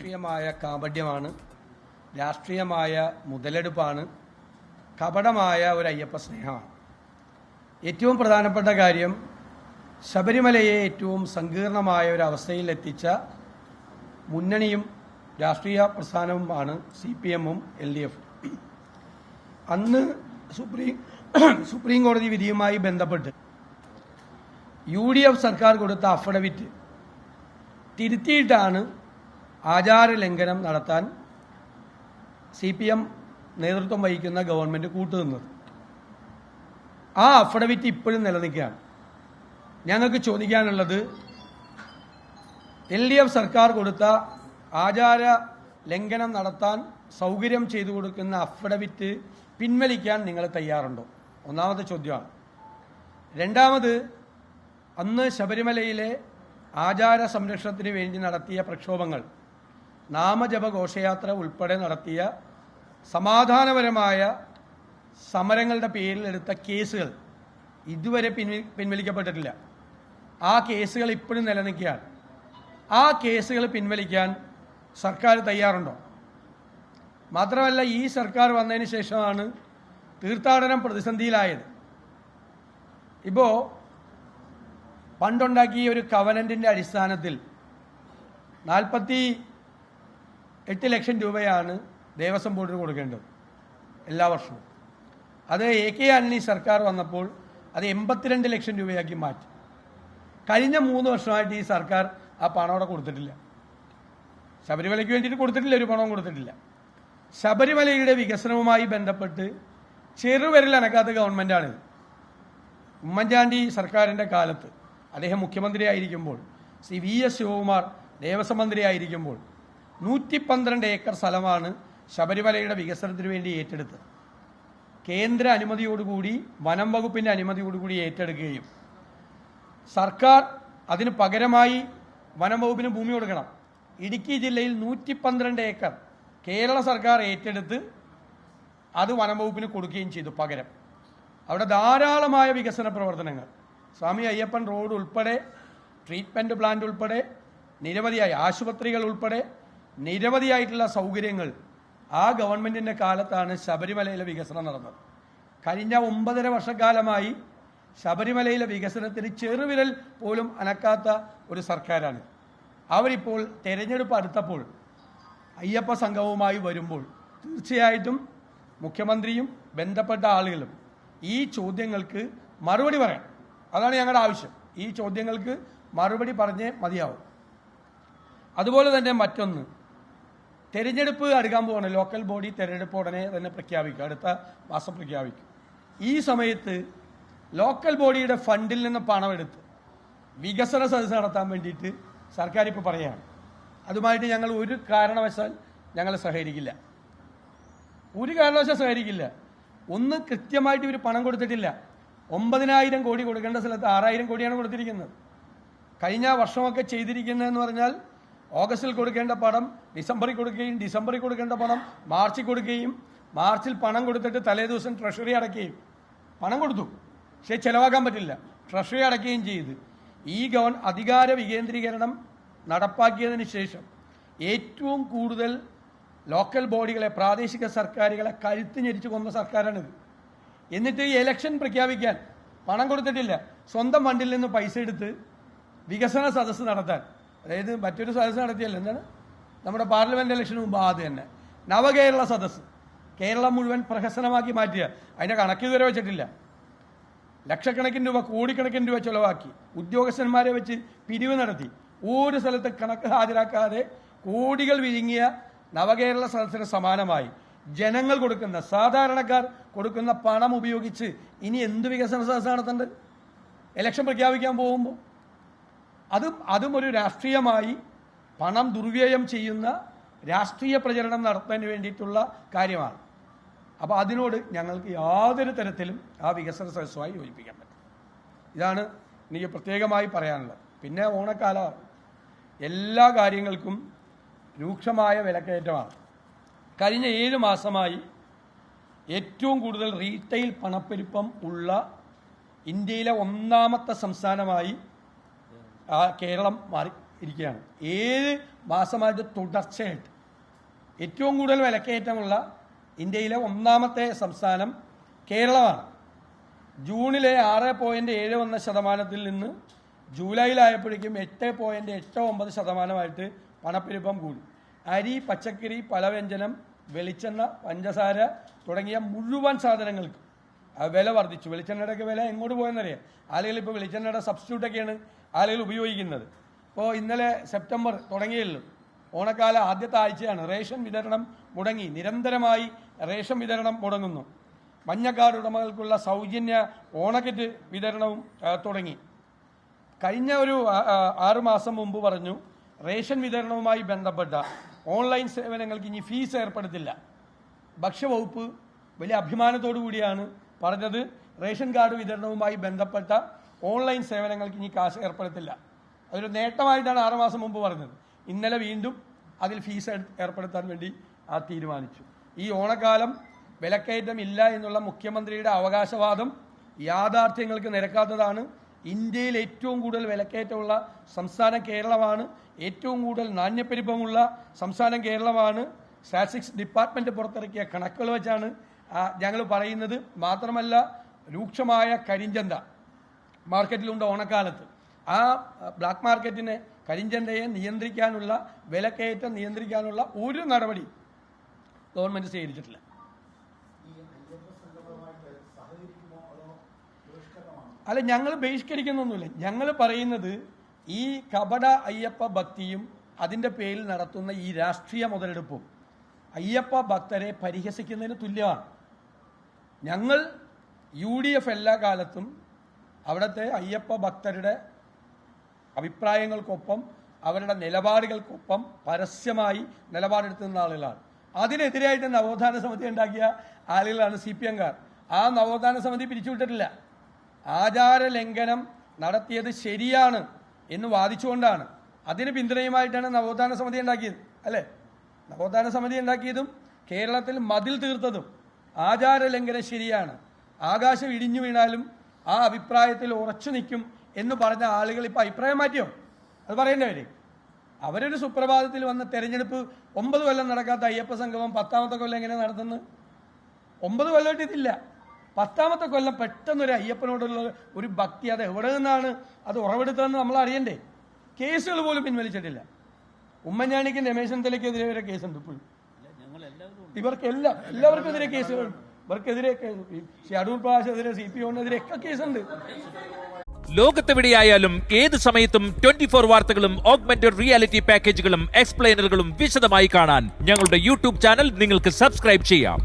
രാഷ്ട്രീയമായ കാപട്യമാണ്, രാഷ്ട്രീയമായ മുതലെടുപ്പാണ്, കപടമായ ഒരു അയ്യപ്പ സ്നേഹമാണ്. ഏറ്റവും പ്രധാനപ്പെട്ട കാര്യം, ശബരിമലയെ ഏറ്റവും സങ്കീർണമായ ഒരു അവസ്ഥയിൽ എത്തിച്ച മുന്നണിയും രാഷ്ട്രീയ പ്രസ്ഥാനവുമാണ് CPM-ഉം LDF-ഉം. അന്ന് സുപ്രീം കോടതി വിധിയുമായി ബന്ധപ്പെട്ട് UDF സർക്കാർ കൊടുത്ത അഫിഡവിറ്റ് തിരുത്തിയിട്ടാണ് ആചാര ലംഘനം നടത്താൻ CPM നേതൃത്വം വഹിക്കുന്ന ഗവൺമെൻറ് കൂട്ടുനിന്നത്. ആ അഫിഡവിറ്റ് ഇപ്പോഴും നിലനിൽക്കുകയാണ്. ഞങ്ങൾക്ക് ചോദിക്കാനുള്ളത്, LDF സർക്കാർ കൊടുത്ത ആചാര ലംഘനം നടത്താൻ സൗകര്യം ചെയ്തു കൊടുക്കുന്ന അഫിഡവിറ്റ് പിൻവലിക്കാൻ നിങ്ങൾ തയ്യാറുണ്ടോ? ഒന്നാമത്തെ ചോദ്യമാണ്. രണ്ടാമത്, അന്ന് ശബരിമലയിലെ ആചാര സംരക്ഷണത്തിന് വേണ്ടി നടത്തിയ പ്രക്ഷോഭങ്ങൾ, നാമജപ ഘോഷയാത്ര ഉൾപ്പെടെ നടത്തിയ സമാധാനപരമായ സമരങ്ങളുടെ പേരിൽ എടുത്ത കേസുകൾ ഇതുവരെ പിൻവലിക്കപ്പെട്ടിട്ടില്ല. ആ കേസുകൾ ഇപ്പോഴും നിലനിൽക്കുകയാണ്. ആ കേസുകൾ പിൻവലിക്കാൻ സർക്കാർ തയ്യാറുണ്ടോ? മാത്രമല്ല, ഈ സർക്കാർ വന്നതിന് ശേഷമാണ് തീർത്ഥാടനം പ്രതിസന്ധിയിലായത്. ഇപ്പോൾ പണ്ടുണ്ടാക്കിയ ഒരു കവനന്റിൻ്റെ അടിസ്ഥാനത്തിൽ 48 ലക്ഷം രൂപയാണ് ദേവസ്വം ബോർഡിന് കൊടുക്കേണ്ടത് എല്ലാ വർഷവും. അത് AK ആന്റണി സർക്കാർ വന്നപ്പോൾ അത് 82 ലക്ഷം രൂപയാക്കി മാറ്റി. കഴിഞ്ഞ 3 വർഷമായിട്ട് ഈ സർക്കാർ ആ പണം അവിടെ കൊടുത്തിട്ടില്ല. ശബരിമലയ്ക്ക് വേണ്ടിയിട്ട് കൊടുത്തിട്ടില്ല, ഒരു പണവും കൊടുത്തിട്ടില്ല. ശബരിമലയുടെ വികസനവുമായി ബന്ധപ്പെട്ട് ചെറുവിരൽ അനക്കാത്ത ഗവൺമെൻറ്റാണിത്. ഉമ്മൻചാണ്ടി സർക്കാരിൻ്റെ കാലത്ത് അദ്ദേഹം മുഖ്യമന്ത്രിയായിരിക്കുമ്പോൾ, VS ശിവകുമാർ ദേവസ്വം മന്ത്രിയായിരിക്കുമ്പോൾ 112 ഏക്കർ സ്ഥലമാണ് ശബരിമലയുടെ വികസനത്തിന് വേണ്ടി ഏറ്റെടുത്തത്. കേന്ദ്ര അനുമതിയോടുകൂടി, വനം വകുപ്പിൻ്റെ അനുമതിയോടുകൂടി ഏറ്റെടുക്കുകയും സർക്കാർ അതിന് പകരമായി വനം വകുപ്പിന് ഭൂമി കൊടുക്കണം. ഇടുക്കി ജില്ലയിൽ 112 ഏക്കർ കേരള സർക്കാർ ഏറ്റെടുത്ത് അത് വനം വകുപ്പിന് കൊടുക്കുകയും ചെയ്തു പകരം. അവിടെ ധാരാളമായ വികസന പ്രവർത്തനങ്ങൾ, സ്വാമി അയ്യപ്പൻ റോഡ് ഉൾപ്പെടെ, ട്രീറ്റ്മെൻറ്റ് പ്ലാന്റ് ഉൾപ്പെടെ, നിരവധിയായ ആശുപത്രികൾ ഉൾപ്പെടെ നിരവധിയായിട്ടുള്ള സൗകര്യങ്ങൾ ആ ഗവൺമെൻറ്റിൻ്റെ കാലത്താണ് ശബരിമലയിലെ വികസനം നടന്നത്. കഴിഞ്ഞ 9.5 വർഷക്കാലമായി ശബരിമലയിലെ വികസനത്തിന് ചെറുവിരൽ പോലും അനക്കാത്ത ഒരു സർക്കാരാണ്. അവരിപ്പോൾ തെരഞ്ഞെടുപ്പ് അടുത്തപ്പോൾ അയ്യപ്പ സംഘവുമായി വരുമ്പോൾ തീർച്ചയായിട്ടും മുഖ്യമന്ത്രിയും ബന്ധപ്പെട്ട ആളുകളും ഈ ചോദ്യങ്ങൾക്ക് മറുപടി പറയാം. അതാണ് ഞങ്ങളുടെ ആവശ്യം. ഈ ചോദ്യങ്ങൾക്ക് മറുപടി പറഞ്ഞേ മതിയാവും. അതുപോലെ തന്നെ മറ്റൊന്ന്, തെരഞ്ഞെടുപ്പ് അടുക്കാൻ പോകണം. ലോക്കൽ ബോഡി തെരഞ്ഞെടുപ്പ് ഉടനെ തന്നെ പ്രഖ്യാപിക്കും, അടുത്ത മാസം പ്രഖ്യാപിക്കും. ഈ സമയത്ത് ലോക്കൽ ബോഡിയുടെ ഫണ്ടിൽ നിന്ന് പണമെടുത്ത് വികസന സദസ്സ് നടത്താൻ വേണ്ടിയിട്ട് സർക്കാർ ഇപ്പോൾ പറയുകയാണ്. അതുമായിട്ട് ഞങ്ങൾ ഒരു കാരണവശാൽ സഹകരിക്കില്ല. ഒരു കാരണവശാൽ സഹകരിക്കില്ല. ഒന്ന്, കൃത്യമായിട്ട് ഇവർ പണം കൊടുത്തിട്ടില്ല. 9,000 കോടി കൊടുക്കേണ്ട സ്ഥലത്ത് 6,000 കോടിയാണ് കൊടുത്തിരിക്കുന്നത്. കഴിഞ്ഞ വർഷമൊക്കെ ചെയ്തിരിക്കുന്നതെന്ന് പറഞ്ഞാൽ ഓഗസ്റ്റിൽ കൊടുക്കേണ്ട പണം ഡിസംബറിൽ കൊടുക്കുകയും, ഡിസംബറിൽ കൊടുക്കേണ്ട പണം മാർച്ചിൽ കൊടുക്കുകയും, മാർച്ചിൽ പണം കൊടുത്തിട്ട് തലേ ദിവസം ട്രഷറി അടയ്ക്കുകയും, പണം കൊടുത്തു പക്ഷേ ചിലവാക്കാൻ പറ്റില്ല, ട്രഷറി അടയ്ക്കുകയും ചെയ്ത് ഈ അധികാര വികേന്ദ്രീകരണം നടപ്പാക്കിയതിന് ശേഷം ഏറ്റവും കൂടുതൽ ലോക്കൽ ബോഡികളെ, പ്രാദേശിക സർക്കാരുകളെ കഴുത്ത് ഞെരിച്ച് കൊന്ന സർക്കാരാണിത്. എന്നിട്ട് ഈ ഇലക്ഷൻ പ്രഖ്യാപിക്കാൻ പണം കൊടുത്തിട്ടില്ല. സ്വന്തം ഫണ്ടിൽ നിന്ന് പൈസ എടുത്ത് വികസന സദസ്സ് നടത്താൻ, അതായത് മറ്റൊരു സദസ്സ് നടത്തിയല്ലോ, എന്താണ് നമ്മുടെ പാർലമെന്റ് ഇലക്ഷന് മുമ്പ് അത് തന്നെ നവകേരള സദസ്സ്, കേരളം മുഴുവൻ പ്രഹസനമാക്കി മാറ്റിയ, അതിൻ്റെ കണക്ക് ഇതുവരെ വെച്ചിട്ടില്ല. ലക്ഷക്കണക്കിന് രൂപ, കോടിക്കണക്കിന് രൂപ ചിലവാക്കി ഉദ്യോഗസ്ഥന്മാരെ വെച്ച് പിരിവ് നടത്തി ഒരു സ്ഥലത്ത് കണക്ക് ഹാജരാക്കാതെ കോടികൾ വിഴുങ്ങിയ നവകേരള സദസ്സിന് സമാനമായി ജനങ്ങൾ കൊടുക്കുന്ന, സാധാരണക്കാർ കൊടുക്കുന്ന പണം ഉപയോഗിച്ച് ഇനി എന്ത് വികസന സദസ്സ് നടത്തേണ്ടത്? ഇലക്ഷൻ പ്രഖ്യാപിക്കാൻ പോകുമ്പോൾ അതും ഒരു രാഷ്ട്രീയമായി പണം ദുർവ്യയം ചെയ്യുന്ന രാഷ്ട്രീയ പ്രചരണം നടത്താൻ വേണ്ടിയിട്ടുള്ള കാര്യമാണ്. അപ്പോൾ അതിനോട് ഞങ്ങൾക്ക് യാതൊരു തരത്തിലും ആ വികസന സദസ്സുമായി യോജിപ്പിക്കാൻ പറ്റും. ഇതാണ് എനിക്ക് പ്രത്യേകമായി പറയാനുള്ളത്. പിന്നെ ഓണക്കാലമാണ്, എല്ലാ കാര്യങ്ങൾക്കും രൂക്ഷമായ വിലക്കയറ്റമാണ്. കഴിഞ്ഞ 7 മാസമായി ഏറ്റവും കൂടുതൽ റീറ്റെയിൽ പണപ്പെരുപ്പം ഉള്ള ഇന്ത്യയിലെ 1ാമത്തെ സംസ്ഥാനമായി കേരളം ഇരിക്കുകയാണ്. 7 മാസമായിട്ട് തുടർച്ചയായിട്ട് ഏറ്റവും കൂടുതൽ വിലക്കയറ്റമുള്ള ഇന്ത്യയിലെ 1ാമത്തെ സംസ്ഥാനം കേരളമാണ്. ജൂണിലെ 6.71% നിന്ന് ജൂലൈയിലായപ്പോഴേക്കും 8.89% പണപ്പെരുപ്പം കൂടി. അരി, പച്ചക്കറി, പലവ്യഞ്ജനം, വെളിച്ചെണ്ണ, പഞ്ചസാര തുടങ്ങിയ മുഴുവൻ സാധനങ്ങൾക്ക് വില വർദ്ധിച്ചു. വെളിച്ചെണ്ണയുടെയൊക്കെ വില എങ്ങോട്ട് പോയെന്നറിയാം. ആളുകൾ ഇപ്പോൾ വെളിച്ചെണ്ണയുടെ സബ്സ്റ്റിറ്റ്യൂട്ടൊക്കെയാണ് ആളുകൾ ഉപയോഗിക്കുന്നത്. ഇപ്പോൾ ഇന്നലെ സെപ്റ്റംബർ തുടങ്ങിയല്ലോ, ഓണക്കാല ആദ്യത്തെ ആഴ്ചയാണ്. റേഷൻ വിതരണം മുടങ്ങി, നിരന്തരമായി റേഷൻ വിതരണം മുടങ്ങുന്നു. മഞ്ഞക്കാർഡ് ഉടമകൾക്കുള്ള സൗജന്യ ഓണക്കിറ്റ് വിതരണവും തുടങ്ങി. കഴിഞ്ഞ ഒരു 6 മാസം മുമ്പ് പറഞ്ഞു റേഷൻ വിതരണവുമായി ബന്ധപ്പെട്ട ഓൺലൈൻ സേവനങ്ങൾക്ക് ഇനി ഫീസ് ഏർപ്പെടുത്തില്ല. ഭക്ഷ്യവകുപ്പ് വലിയ അഭിമാനത്തോടു കൂടിയാണ് പറഞ്ഞത് റേഷൻ കാർഡ് വിതരണവുമായി ബന്ധപ്പെട്ട ഓൺലൈൻ സേവനങ്ങൾക്ക് ഇനി കാശ് ഏർപ്പെടുത്തില്ല. അതൊരു നേട്ടമായിട്ടാണ് 6 മാസം മുമ്പ് പറഞ്ഞത്. ഇന്നലെ വീണ്ടും അതിൽ ഫീസ് ഏർപ്പെടുത്താൻ വേണ്ടി തീരുമാനിച്ചു. ഈ ഓണക്കാലം വിലക്കയറ്റം ഇല്ല എന്നുള്ള മുഖ്യമന്ത്രിയുടെ അവകാശവാദം യാഥാർത്ഥ്യങ്ങൾക്ക് നിരക്കാത്തതാണ്. ഇന്ത്യയിൽ ഏറ്റവും കൂടുതൽ വിലക്കയറ്റമുള്ള സംസ്ഥാനം കേരളമാണ്. ഏറ്റവും കൂടുതൽ നാണ്യപ്പെരുപ്പമുള്ള സംസ്ഥാനം കേരളമാണ്. സ്റ്റാറ്റിസ്റ്റിക്സ് ഡിപ്പാർട്ട്മെൻറ്റ് പുറത്തിറക്കിയ കണക്കുകൾ വെച്ചാണ് ഞങ്ങൾ പറയുന്നത്. മാത്രമല്ല, രൂക്ഷമായ കരിഞ്ചന്ത മാർക്കറ്റിലുണ്ട് ഓണക്കാലത്ത്. ആ ബ്ലാക്ക് മാർക്കറ്റിനെ, കരിഞ്ചന്തയെ നിയന്ത്രിക്കാനുള്ള, വിലക്കയറ്റം നിയന്ത്രിക്കാനുള്ള ഒരു നടപടി ഗവൺമെൻറ് സ്വീകരിച്ചിട്ടില്ല. അല്ല, ഞങ്ങൾ ബഹിഷ്കരിക്കുന്നൊന്നുമില്ല. ഞങ്ങൾ പറയുന്നത് ഈ കപട അയ്യപ്പ ഭക്തിയും അതിൻ്റെ പേരിൽ നടത്തുന്ന ഈ രാഷ്ട്രീയ മുതലെടുപ്പും അയ്യപ്പ ഭക്തരെ പരിഹസിക്കുന്നതിന് തുല്യമാണ്. ഞങ്ങൾ UDF എല്ലാ കാലത്തും അവിടുത്തെ അയ്യപ്പ ഭക്തരുടെ അഭിപ്രായങ്ങൾക്കൊപ്പം, അവരുടെ നിലപാടുകൾക്കൊപ്പം പരസ്യമായി നിലപാടെടുത്തുന്ന ആളുകളാണ്. അതിനെതിരായിട്ട് നവോത്ഥാന സമിതി ഉണ്ടാക്കിയ ആളുകളാണ് CPM-കാർ. ആ നവോത്ഥാന സമിതി പിരിച്ചുവിട്ടിട്ടില്ല. ആചാര ലംഘനം നടത്തിയത് ശരിയാണ് എന്ന് വാദിച്ചുകൊണ്ടാണ്, അതിന് പിന്തുണയുമായിട്ടാണ് നവോത്ഥാന സമിതി ഉണ്ടാക്കിയത്, അല്ലേ? നവോത്ഥാന സമിതി ഉണ്ടാക്കിയതും കേരളത്തിൽ മതിൽ തീർത്തതും ആചാര ലംഘനം ശരിയാണ്, ആകാശം ഇടിഞ്ഞു വീണാലും ആ അഭിപ്രായത്തിൽ ഉറച്ചു നിൽക്കും എന്ന് പറഞ്ഞ ആളുകൾ ഇപ്പോൾ അഭിപ്രായം മാറ്റിയോ? അത് പറയേണ്ടവര്. അവരൊരു സുപ്രഭാതത്തിൽ വന്ന തെരഞ്ഞെടുപ്പ് 9 കൊല്ലം നടക്കാത്ത അയ്യപ്പ സംഗമം 10ാമത്തെ കൊല്ലം എങ്ങനെ നടത്തുന്നത്? 9 കൊല്ലമായിട്ട് ഇതില്ല. 10ാമത്തെ കൊല്ലം പെട്ടെന്നൊരു അയ്യപ്പനോടുള്ള ഒരു ഭക്തി, അത് എവിടെ നിന്നാണ് അത് ഉറവെടുത്തതെന്ന് നമ്മൾ അറിയണ്ടേ? കേസുകൾ പോലും പിൻവലിച്ചിട്ടില്ല. ഉമ്മൻചാണ്ടിക്കും രമേശ് ചെന്നിത്തലയ്ക്കെതിരെ വരെ കേസുണ്ട് ഇപ്പോഴും. എല്ലാവർക്കും എതിരെ കേസുകളുണ്ട്. ഇവർക്കെതിരെ അടൂർ പ്രകാശിനെതിരെ, CPM-നെതിരെ ഒക്കെ കേസുണ്ട്. ലോകത്തെവിടെയായാലും ഏത് സമയത്തും 24 വാർത്തകളും ഓഗ്മെന്റഡ് റിയാലിറ്റി പാക്കേജുകളും എക്സ്പ്ലെയിനറുകളും വിശദമായി കാണാൻ ഞങ്ങളുടെ YouTube ചാനൽ നിങ്ങൾക്ക് സബ്സ്ക്രൈബ് ചെയ്യാം.